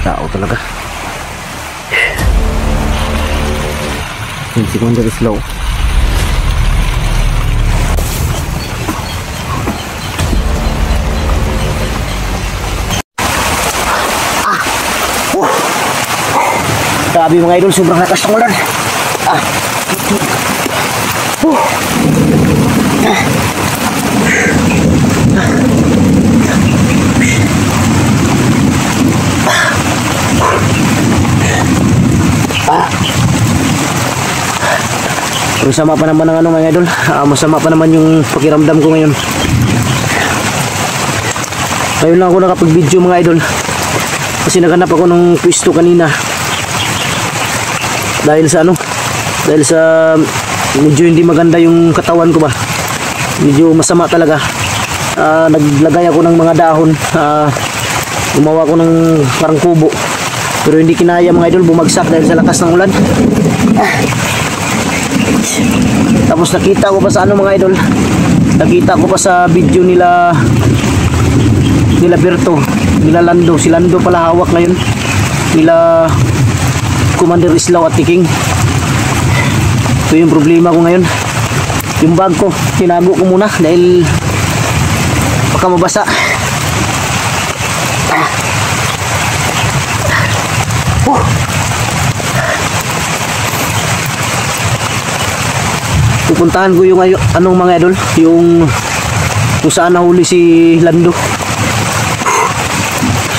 Tao talaga. Yung secondary slow. Grabe mga idol, sobrang lakas ng ulan. Masama pa naman ang ano mga idol. Masama pa naman yung pakiramdam ko ngayon. Ngayon lang ako nakapag-video mga idol. Kasi naghanap ako ng pwesto kanina. Dahil sa ano? Dahil sa medyo hindi maganda yung katawan ko ba. Medyo masama talaga. Naglagay ako ng mga dahon. Gumawa ko ng parang kubo. Pero hindi kinaya mga idol, bumagsak dahil sa lakas ng ulan. Tapos nakita ko pa sa ano mga idol, nakita ko pa sa video nila Berto, nila Lando. Si Lando pala hawak ngayon, nila Commander Islaw at Tiking. Ito yung problema ko ngayon. Yung bag ko, tinago ko muna dahil baka mabasa. Pupuntahan ko yung anong mga idol, yung kung saan nahuli si Lando.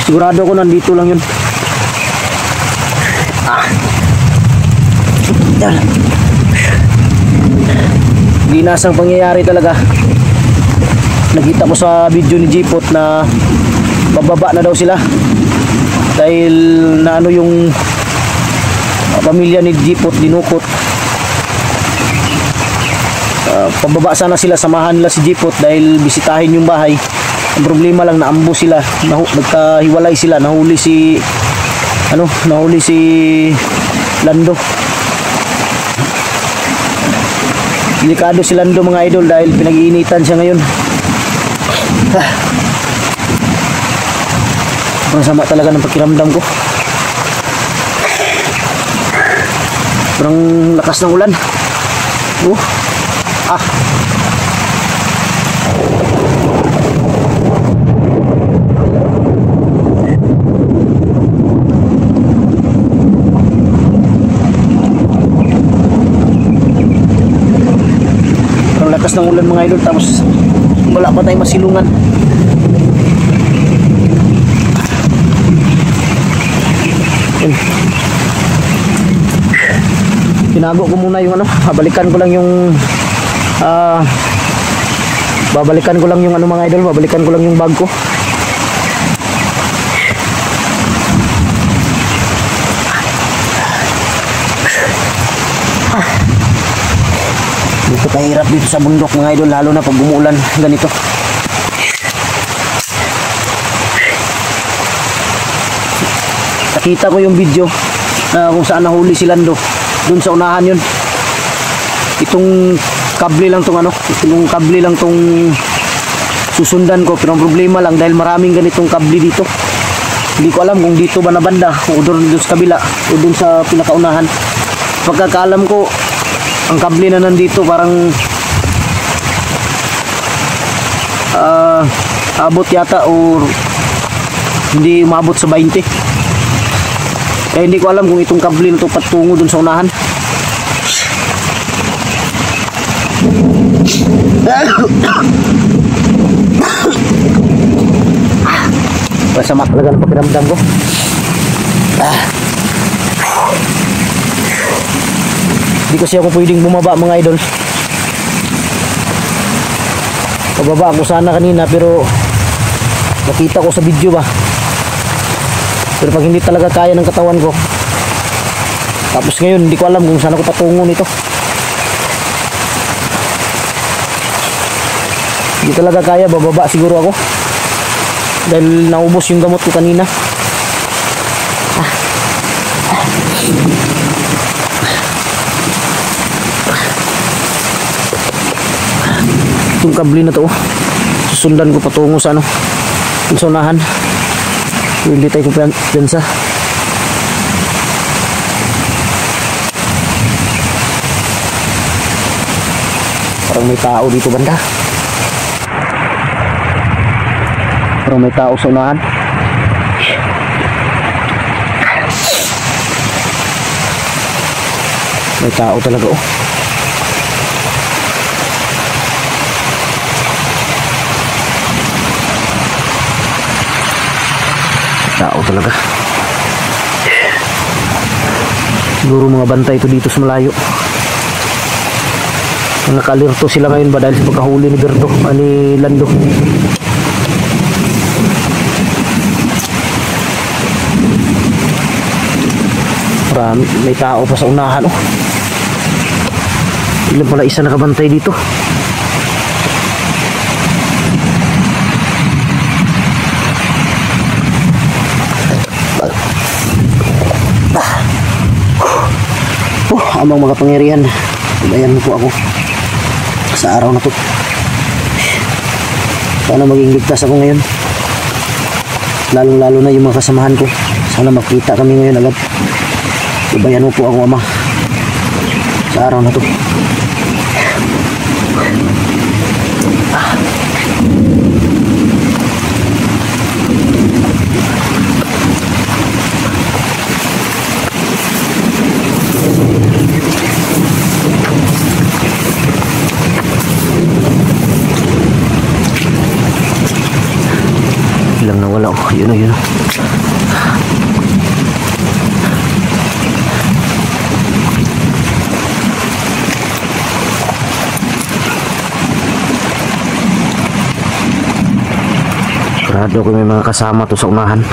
Sigurado ako nandito lang yun. Yan. Ginasang pangyayari talaga. Nakita ko sa video ni Jipot na bababa na daw sila dahil na ano yung pamilya ni Jipot dinukot. Pababa sana sila, samahan nila si Jipot dahil bisitahin yung bahay. Ang problema lang, naambo sila, nagkahiwalay sila, nahuli si Lando. Delikado si Lando mga idol dahil pinag-iinitan siya ngayon. Masama talaga ng pakiramdam ko. Parang lakas ng ulan. Parang lakas ng ulan mga idol, tapos wala pa tayong masilungan. Tinago ko muna yung ano, babalikan ko lang yung ano mga idol, babalikan ko lang yung bag ko. Dito kahirap dito sa bundok mga idol, lalo na pag umuulan ganito. Nakita ko yung video kung saan nahuli si Lando. Doon sa unahan yun. Itong kable lang tong ano, itong kable lang tong susundan ko. Pero ang problema lang dahil maraming ganitong kable dito. Hindi ko alam kung dito ba na banda o doon sa kabila o doon sa pinakaunahan. Pagkakaalam ko, ang kable na nandito parang abot yata o hindi umabot sa 20. Kaya hindi ko alam kung itong kable na ito patungo dun sa unahan. Masama talaga ng pakiramdam ko. Hindi kasi ako pwedeng bumaba mga idol. Pababa ako sana kanina pero nakita ko sa video ba. Pero pag hindi talaga kaya ng katawan ko, tapos ngayon hindi ko alam kung saan ako patungo nito. Hindi talaga kaya, bababa siguro ako dahil naubos yung gamot ko kanina. Itong kable na to, susundan ko patungo sa ano, sa unahan. Hindi tayo kumpiyansa. Parang may tao dito banda. Parang may tao sa unahan. May tao talaga oh. Tao talaga. Siguro mga bantay ito dito sa malayo. Nakalirto sila ngayon ba dahil sa pagkahuli ni Berto, ni Lando. Marami, may tao pa sa unahan oh. Ilan pala isa nakabantay dito. Amang mga pangyarihan, bayan mo po ako sa araw na to. Sana maging ligtas ako ngayon, lalong lalo na yung mga kasamahan ko. Sana makita kami ngayon agad. Bayan mo po ako, Ama, sa araw na to. Bilang nawala oh, yun o yun o. Sigurado ko may mga kasama to sa unahan.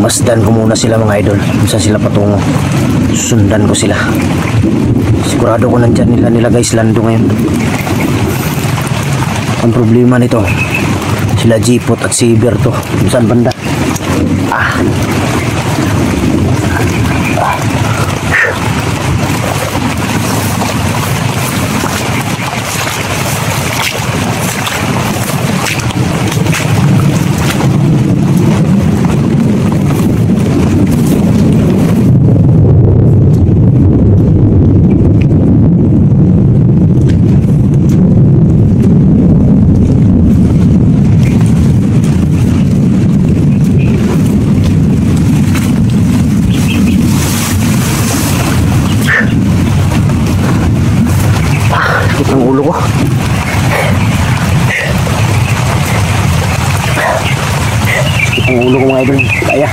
Masdan ko muna sila mga idol, kung saan sila patungo. Sundan ko sila. Sigurado ko nandyan nila guys Lando ngayon. Ang problema nito, sila Jipot at si Berto, kung saan banda. Ang ulo ko. Ang ulo ko mga idol. Kaya.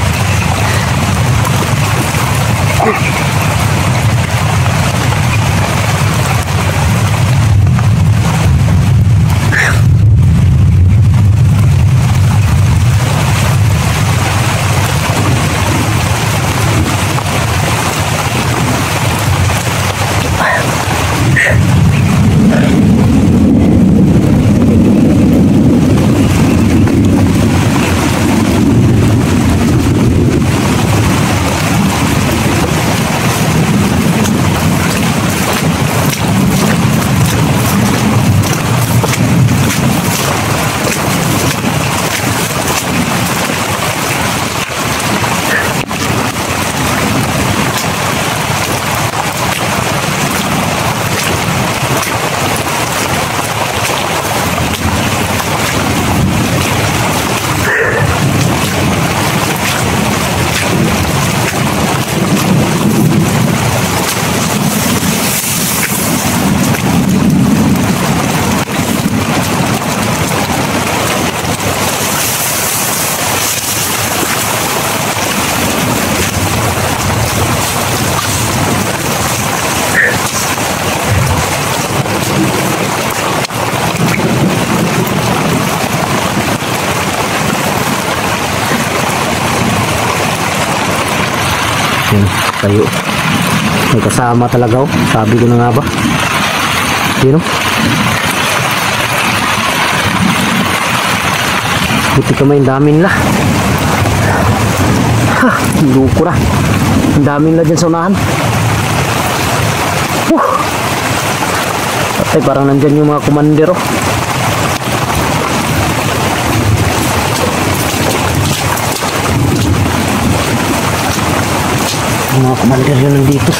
Yan, tayo. May kasama talaga oh. Sabi ko na nga ba? Yun oh. Buti kamay, ang dami nila. Ha, luko na. Ang dami nila dyan sa unahan. Patay, parang nandyan yung mga komandero. Yung mga komandero yun nandito.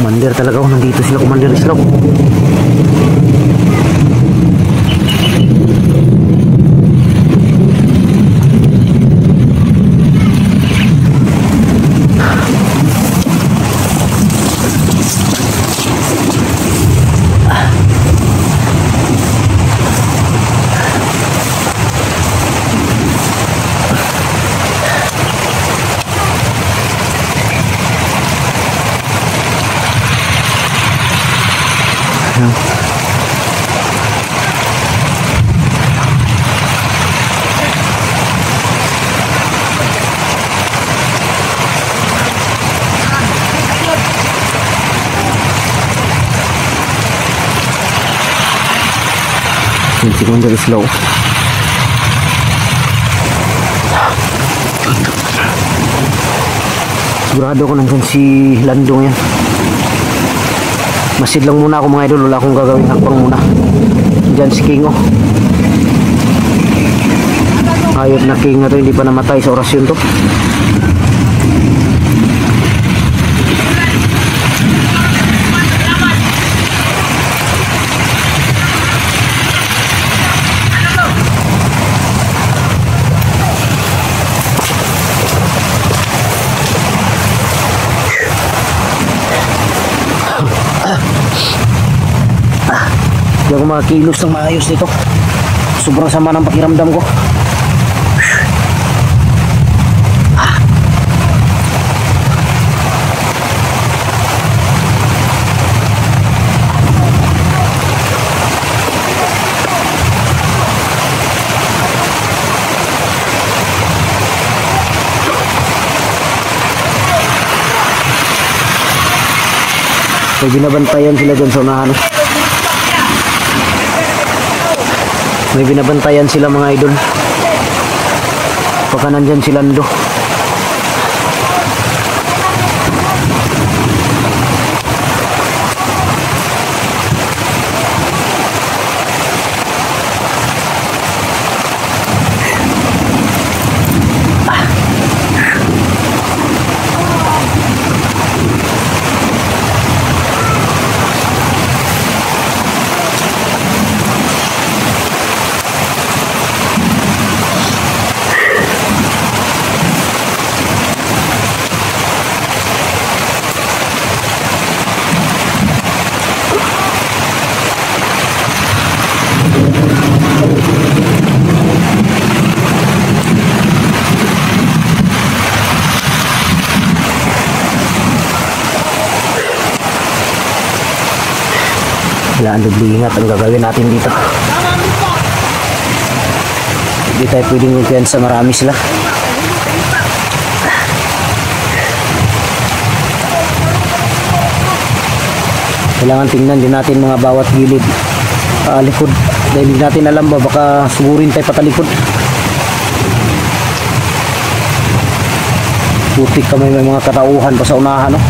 Commander talaga, oh, nandito sila, Commander Islaw. Yung si Commander Islaw. Sigurado ko nandun si Landong yan. Masid lang muna ako mga idol, wala akong gagawin, hakbang muna. Diyan si King, oh. Hayop na King na to, hindi pa namatay sa orasyon to. Hindi ako makakilos ng maayos dito. Sobrang sama ng pakiramdam ko. May binabantayan sila dyan sa unahan. May binabantayan sila mga idol. Baka nandyan si Lando. Kailangan dublingat ang gagawin natin dito. Hindi tayo pwedeng magpiyansa, marami sila. Kailangan tingnan din natin mga bawat gilid, likod. Dahil hindi natin alam ba, baka sugurin tayo patalikod. Putik kami, may mga katauhan pa sa unahan, no?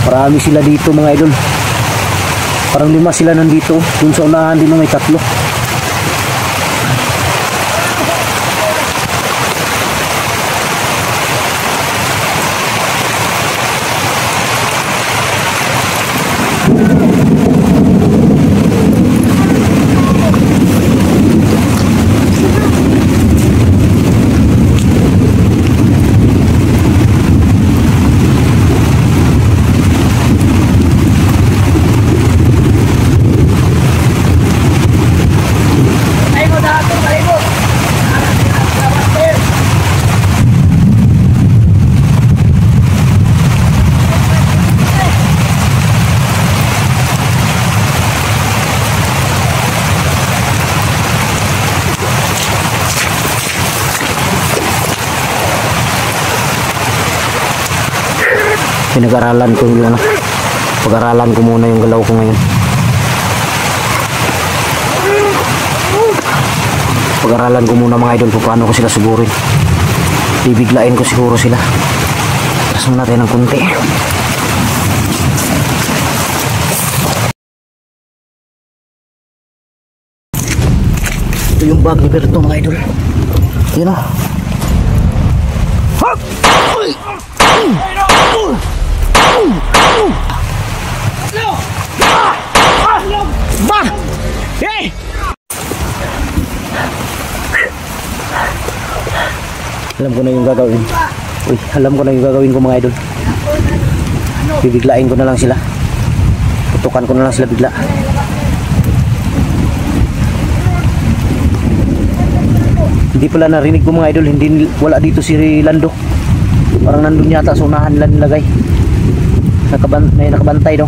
Marami sila dito mga idol. Parang 5 sila nandito. Dun sa unahan din may 3. Pinag-aralan ko yun, ano. Pag-aralan ko muna yung galaw ko ngayon. Pag-aralan ko muna mga idol kung paano ko sila sugurin. Bibiglain ko siguro sila. Taas muna tayo ng konti. Ito yung bag ni Berto mga idol. Yun o. Ba! Hey! Alam ko na yung gagawin. Uy, alam ko na yung gagawin ko mga idol. Bibiglain ko na lang sila. Tutukan ko na lang sila bigla. Hindi pala narinig ko mga idol. Hindi, wala dito si Lando. Parang nandun yata sa unahan nila nilagay. May nakabantay no.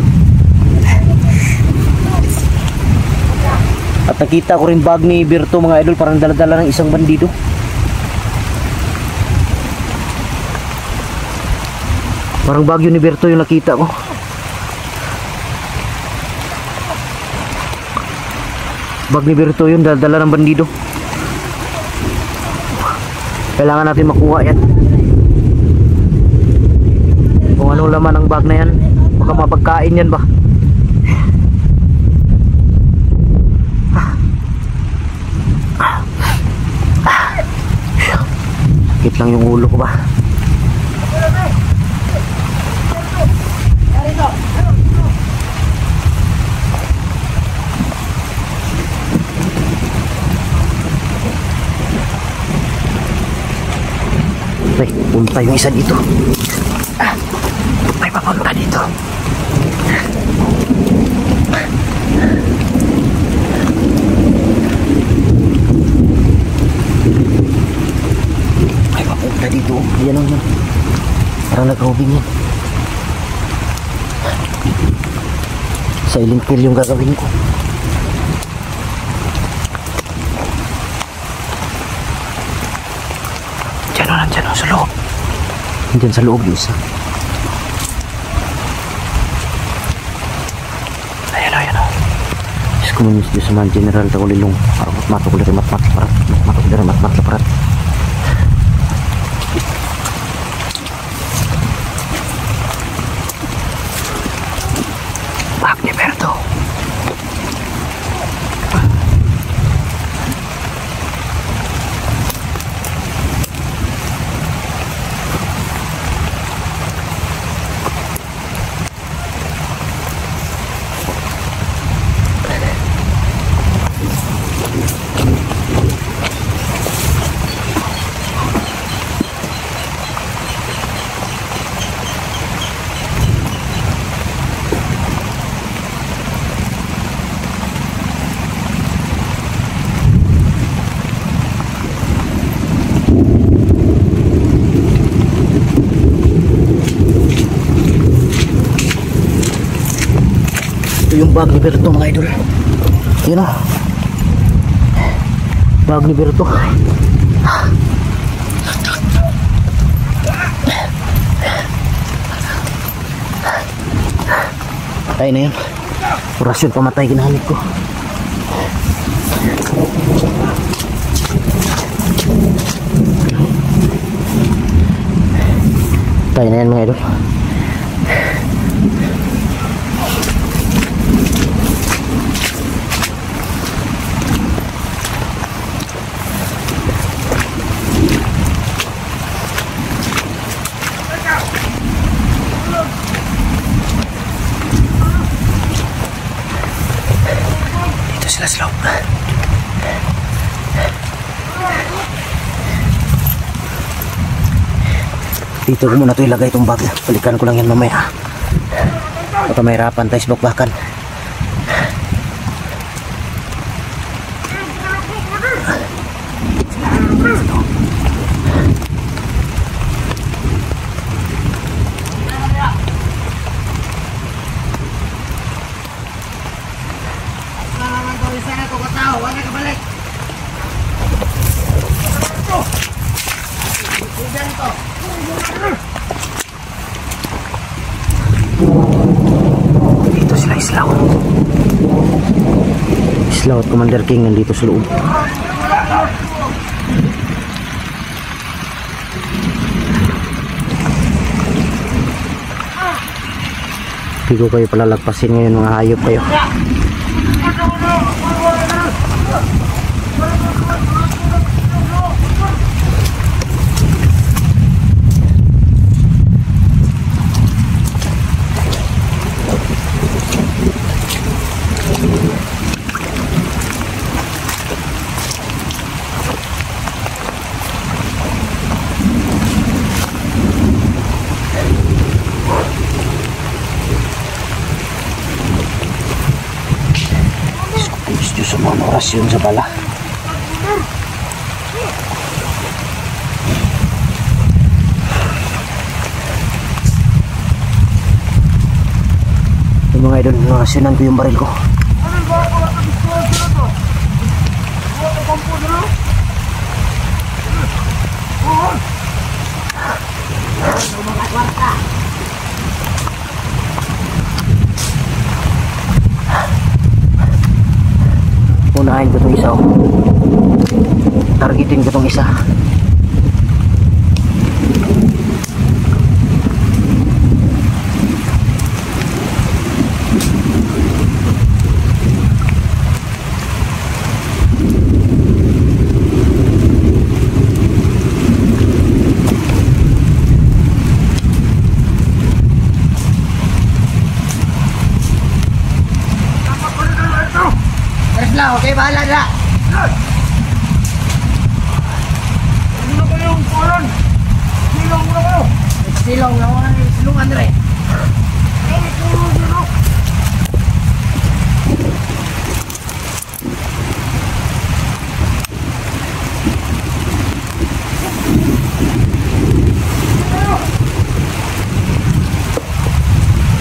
At nakita ko rin bag ni Berto mga idol. Parang dala-dala ng isang bandido. Parang bag yun ni Berto yung nakita ko. Bag ni Berto yun, dala ng bandido. Kailangan natin makuha yan. Kung anong laman ng bag na yan, baka mapagkain yan ba. Sakit lang yung ulo ko ba. Punta yung isa dito. May papunta dito. May papunta dito. Yan o yan. Parang nag-roving yan. Silent kill yung gagawin ko. Diyan o, sa loob. Diyan sa loob yung isa. Ayan o. Diyos ko manis Diyos man general takulilong. Parang matmato ko dari matmat laparat. Matmato ko dari matmat laparat. Bag ni Berto. Yung bag ni Berto mga idol. Yun o. Bag ni Berto. Patay na yun. Orasyon pamatay ginamit ko. Patay na yan mga idol. Slow. Dito ko muna ito ilagay itong bag. Balikan ko lang yan mamaya. Baka mahirapan tayo sa bakbakan. Islaw at Commander King nandito sa loob. Hindi ko kayo palalagpasin ngayon, mga hayop kayo. Sa mga orasyon sa bala. Yung mga idol, orasyonan ko yung baril ko. Unahin ko itong isa, oh. Targetin ko itong isa. Okay, bahala na. Ano ba yung kulon? Silong na kayo. Silong na wala yung silungan rin.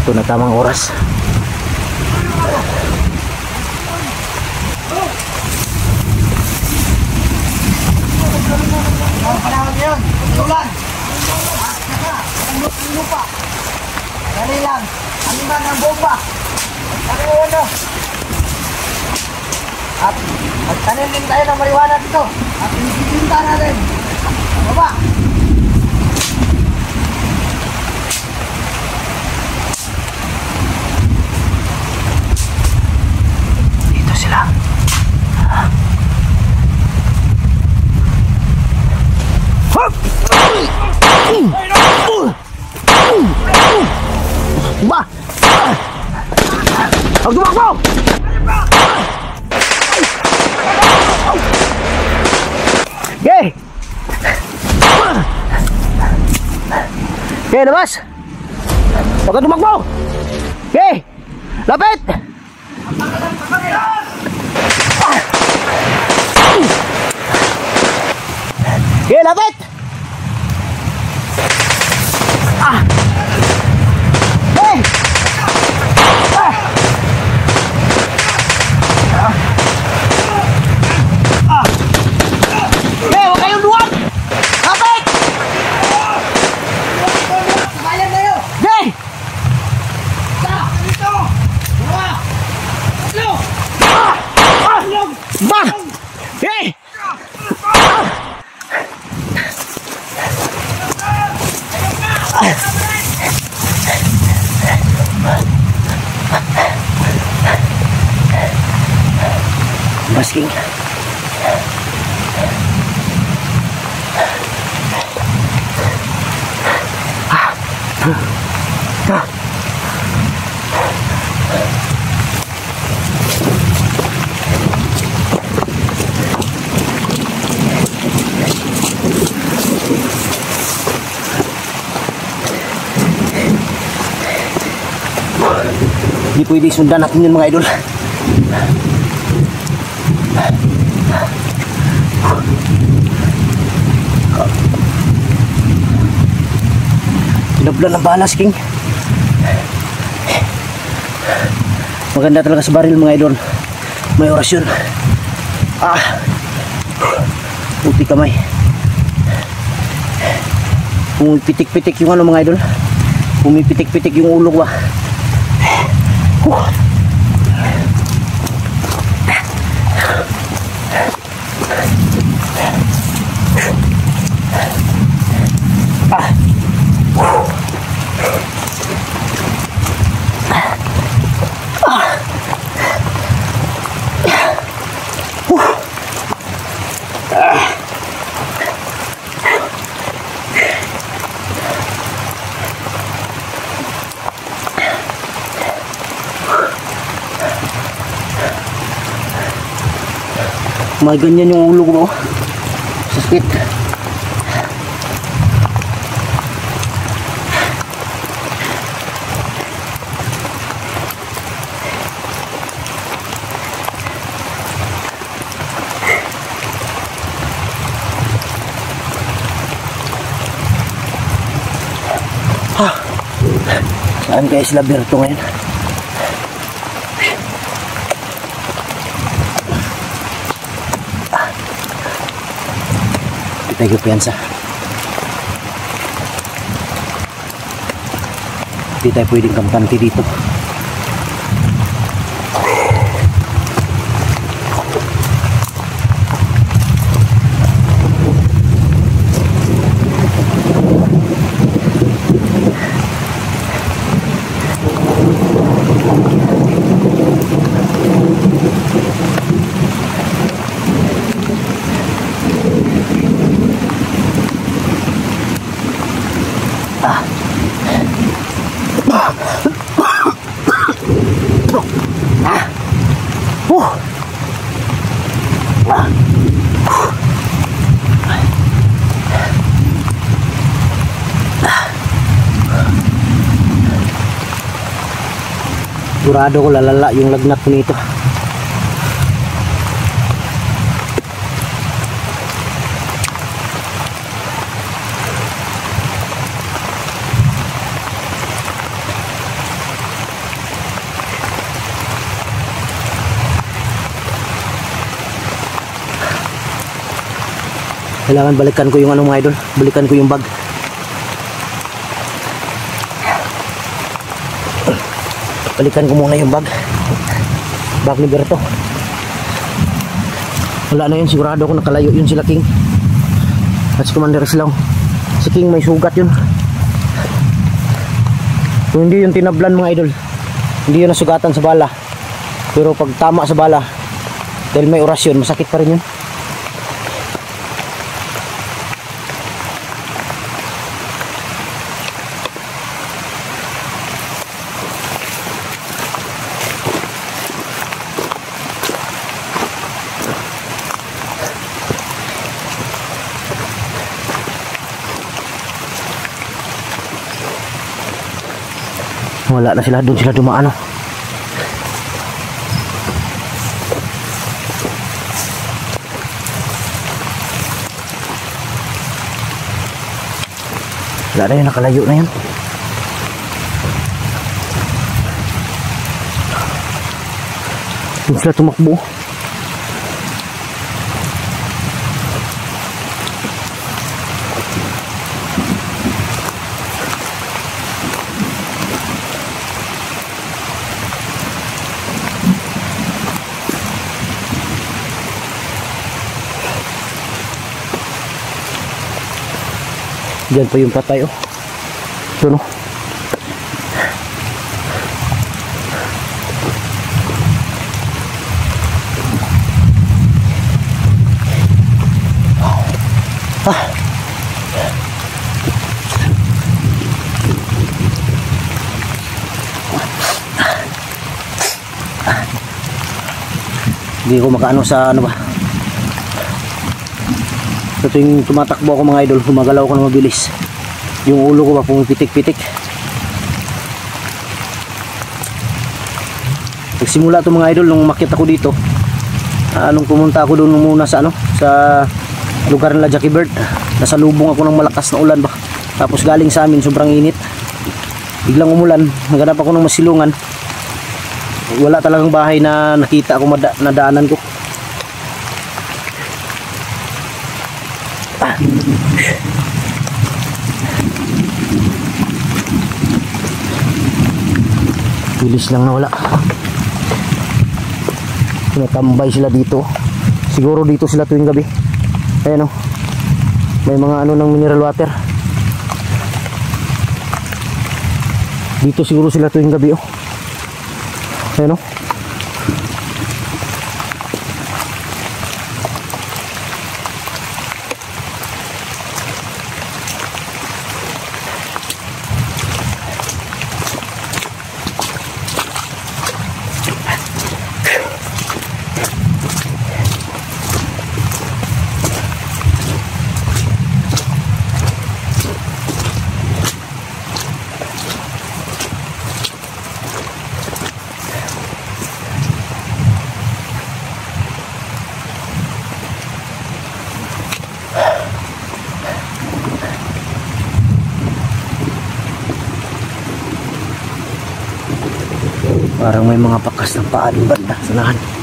Ito na tamang oras. Panahon yun, ulan. Ang lupa. Dali lang. Ang iba ng bomba. Ang uno. At magtanim din tayo ng marijuana dito. At ibibinta natin. Baba. Dito sila. Ba! Huwag tumakbo! Okay! Okay, labas! Huwag ka tumakbo! Okay! Lapit! Okay, lapit! Ba! Hey! Basking. Hindi pwede sundan natin yun, mga idol. Tinablan ng balas, King. Maganda talaga sa baril, mga idol. May orasyon. Puti kamay. Pumipitik-pitik yung ano, mga idol. Pumipitik-pitik yung ulo ba. May ganyan yung ulo ko ba? Sakit. Saan kaya sila Berto ngayon? Kita yung piyansa. Hindi tayo pwedeng kampante dito. Sigurado ko lalala yung lagnat ko nito. Kailangan balikan ko yung ano mga idol, balikan ko yung bag. Balikan ko muna yung bag ni Berto. Wala na yun, sigurado ko nakalayo yun sila King at si Commander Islao. Si King may sugat yun. Kung hindi yung tinablan mga idol, hindi yun nasugatan sa bala, pero pag tama sa bala dahil may orasyon, masakit pa rin yun. Wala na sila, doon sila dumaan. Wala na yun, nakalayo na yan. Doon sila tumakbo. Diyan pa yung patay oh. Ito no. Hindi ko makaano sa ano ba. Sa tuwing tumatakbo ako mga idol, gumagalaw ko na mabilis. Yung ulo ko ba pumipitik-pitik. Nagsimula to mga idol nung makita ko dito. Nung pumunta ako doon muna sa ano, sa lugar nila Jackie Bird. Nasalubong ako ng malakas na ulan ba. Tapos galing sa amin sobrang init. Biglang umulan, naghanap ako ng masilungan. Wala talagang bahay na nakita ako nadaanan ko. Bilis lang na wala. Tinatambay sila dito. Siguro dito sila tuwing gabi. Ayan o. May mga ano ng mineral water. Dito siguro sila tuwing gabi o. Ayan o. Parang may mga pakas ng paa doon banda sa unahan.